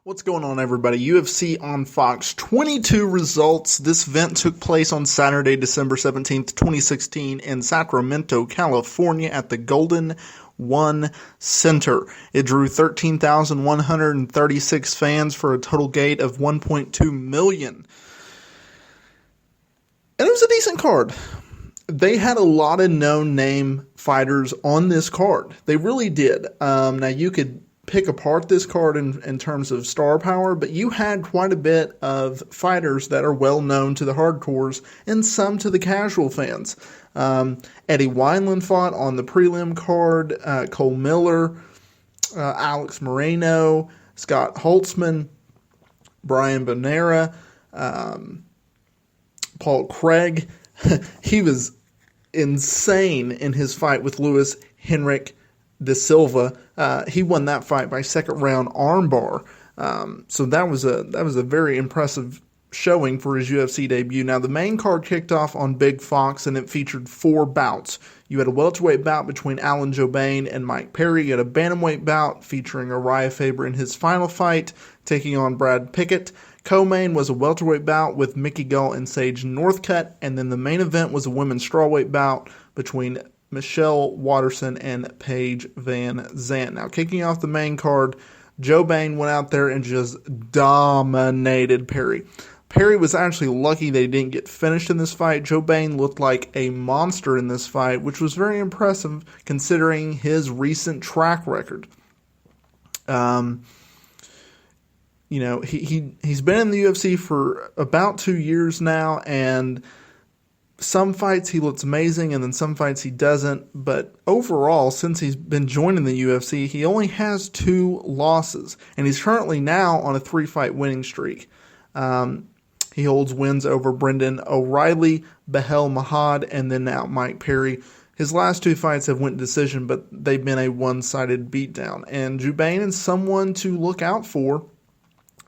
What's going on, everybody? UFC on Fox 22 results. This event took place on Saturday, December 17th, 2016 in Sacramento, California at the Golden One Center. It drew 13,136 fans for a total gate of 1.2 million. And it was a decent card. They had a lot of known name fighters on this card. They really did. Now you could pick apart this card in terms of star power, but you had quite a bit of fighters that are well known to the hardcores and some to the casual fans. Eddie Wineland fought on the prelim card, Cole Miller, Alex Moreno, Scott Holtzman, Brian Bonera, Paul Craig. He was insane in his fight with Luis Henrique da Silva. He won that fight by second round armbar. So that was a very impressive showing for his UFC debut. Now the main card kicked off on Big Fox and it featured 4 bouts. You had a welterweight bout between Alan Jouban and Mike Perry. You had a bantamweight bout featuring Urijah Faber in his final fight, taking on Brad Pickett. Co-main was a welterweight bout with Gall and Sage Northcutt, and then the main event was a women's strawweight bout between Michelle Waterson and Paige VanZant. Now, kicking off the main card, Jouban went out there and just dominated Perry. Perry was actually lucky that he didn't get finished in this fight. Jouban looked like a monster in this fight, which was very impressive considering his recent track record. He's been in the UFC for about 2 years now, and some fights he looks amazing, and then some fights he doesn't. But overall, since he's been joining the UFC, he only has 2 losses, and he's currently now on a 3-fight winning streak. He holds wins over Brendan O'Reilly, Behel Mahad, and then now Mike Perry. His last 2 fights have went decision, but they've been a one-sided beatdown. And Jouban is someone to look out for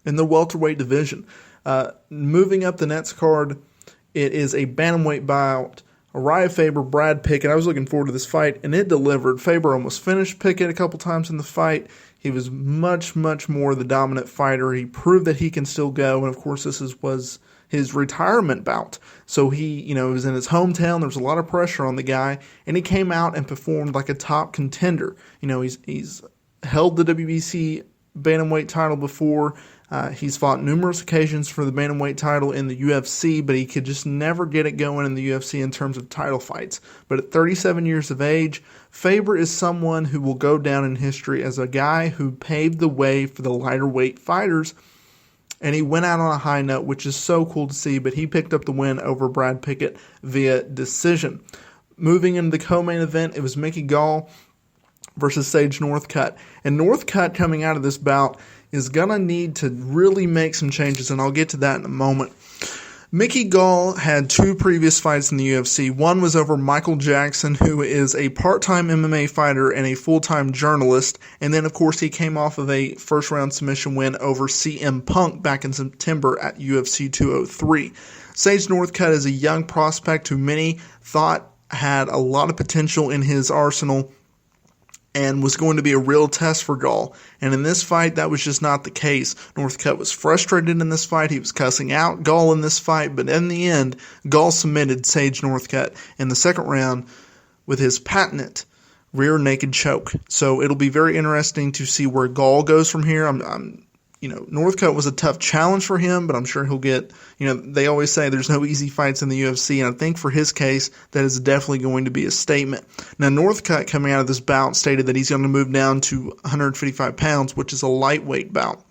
in the welterweight division. Moving up the next card, it is a bantamweight bout. Urijah Faber, Brad Pickett. I was looking forward to this fight, and it delivered. Faber almost finished Pickett a couple times in the fight. He was much, much more the dominant fighter. He proved that he can still go, and of course this was his retirement bout. So he, was in his hometown. There was a lot of pressure on the guy, and he came out and performed like a top contender. He's held the WBC bantamweight title before. He's fought numerous occasions for the bantamweight title in the UFC, but he could just never get it going in the UFC in terms of title fights. But at 37 years of age, Faber is someone who will go down in history as a guy who paved the way for the lighter weight fighters, and he went out on a high note, which is so cool to see, but he picked up the win over Brad Pickett via decision. Moving into the co-main event, it was Gall versus Sage Northcutt. And Northcutt, coming out of this bout, is going to need to really make some changes, and I'll get to that in a moment. Gall had 2 previous fights in the UFC. One was over Michael Jackson, who is a part-time MMA fighter and a full-time journalist. And then, of course, he came off of a first-round submission win over CM Punk back in September at UFC 203. Sage Northcutt is a young prospect who many thought had a lot of potential in his arsenal and was going to be a real test for Gall. And in this fight, that was just not the case. Northcutt was frustrated in this fight. He was cussing out Gall in this fight, but in the end, Gall submitted Sage Northcutt in the second round with his patented rear naked choke. So it'll be very interesting to see where Gall goes from here. Northcutt was a tough challenge for him, but I'm sure he'll get, they always say there's no easy fights in the UFC, and I think for his case, that is definitely going to be a statement. Now, Northcutt, coming out of this bout, stated that he's going to move down to 155 pounds, which is a lightweight bout.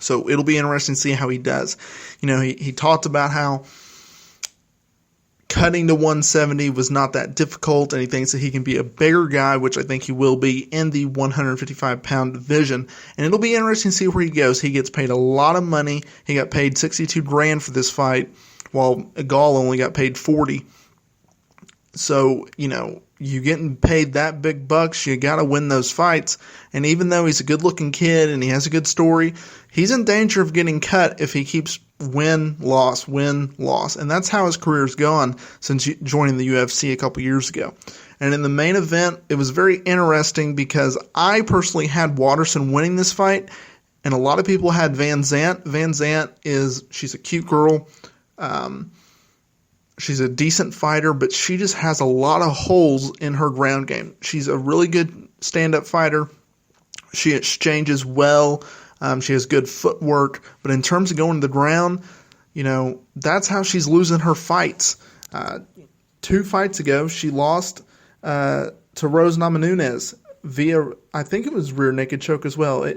So it'll be interesting to see how he does. He talked about how cutting to 170 was not that difficult, and he thinks that he can be a bigger guy, which I think he will be in the 155-pound division. And it'll be interesting to see where he goes. He gets paid a lot of money. He got paid $62,000 for this fight, while Gall only got paid $40,000. So, you getting paid that big bucks, you got to win those fights. And even though he's a good-looking kid and he has a good story, he's in danger of getting cut if he keeps win, loss, win, loss. And that's how his career's gone since joining the UFC a couple years ago. And in the main event, it was very interesting because I personally had Waterson winning this fight. And a lot of people had VanZant. She's a cute girl. She's a decent fighter, but she just has a lot of holes in her ground game. She's a really good stand-up fighter. She exchanges well. She has good footwork. But in terms of going to the ground, that's how she's losing her fights. 2 fights ago, she lost to Rose Namajunas via, I think it was rear naked choke as well.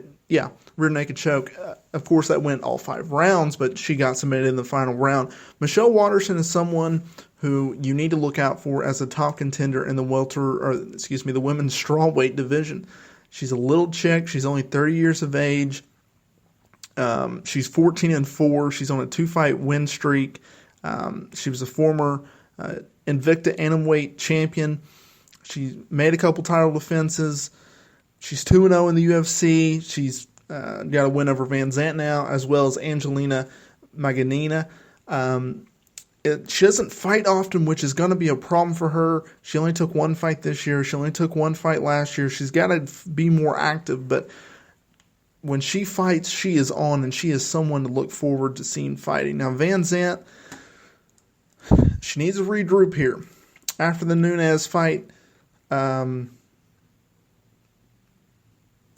Rear naked choke. Of course, that went all 5 rounds, but she got submitted in the final round. Michelle Waterson is someone who you need to look out for as a top contender in the the women's strawweight division. She's a little chick. She's only 30 years of age. She's 14-4. She's on a 2-fight win streak. She was a former Invicta Atomweight champion. She made a couple title defenses. She's 2-0 in the UFC. She's got a win over VanZant now, as well as Angelina Maganina. She doesn't fight often, which is going to be a problem for her. She only took 1 fight this year. She only took 1 fight last year. She's got to be more active, but when she fights, she is on, and she is someone to look forward to seeing fighting. Now, VanZant, she needs to regroup here. After the Nunes fight,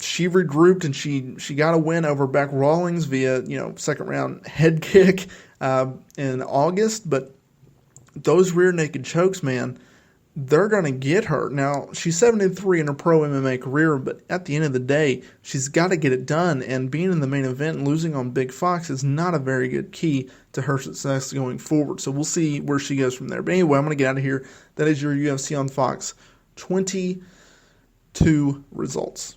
she regrouped, and she got a win over Beck Rawlings via second round head kick in August. But those rear naked chokes, man, they're gonna get her. Now she's 7-3 in her pro MMA career, but at the end of the day, she's got to get it done. And being in the main event and losing on Big Fox is not a very good key to her success going forward. So we'll see where she goes from there. But anyway, I'm gonna get out of here. That is your UFC on Fox 22 results.